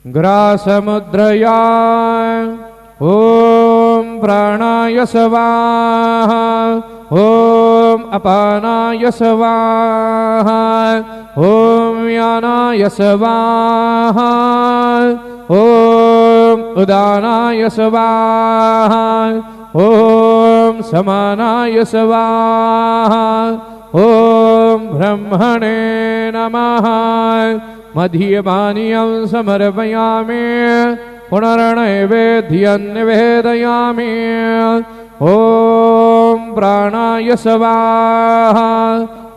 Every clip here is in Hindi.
ग्रासमुद्रया ॐ प्राणाय स्वाहा ॐ अपानाय स्वाहा ॐ व्यानाय स्वाहा ॐ उदानाय स्वाहा ॐ समानाय स्वाहा ॐ ब्रह्मणे नमः। मध्यपानीयं समर्पयामि पुनर्नैवेद्यं निवेदयामि। ॐ प्राणाय स्वाहा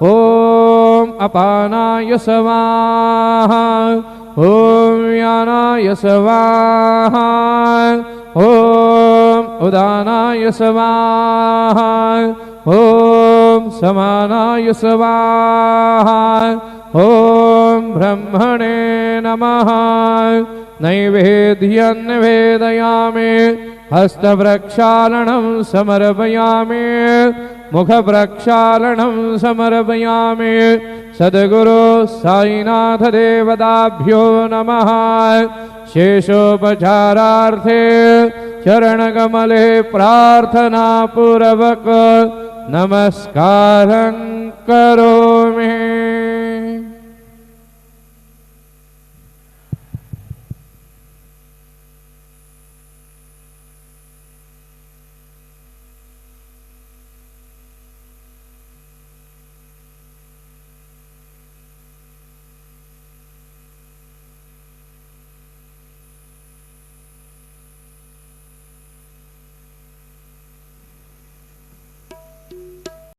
ॐ अपानाय स्वाहा ॐ व्यानाय स्वाहा ॐ उदानाय स्वाहा ॐ समानाय स्वाहा ॐ ब्रह्मणे नमः। नैवेद्यं निवेदयामि हस्तप्रक्षालनं समर्पयामि मुखप्रक्षालनं समर्पयामि। सद्गुरु साईनाथ देवताभ्यो नमः। शेषोपचारार्थे चरणकमले प्रार्थनापूर्वक नमस्कारं करोमि।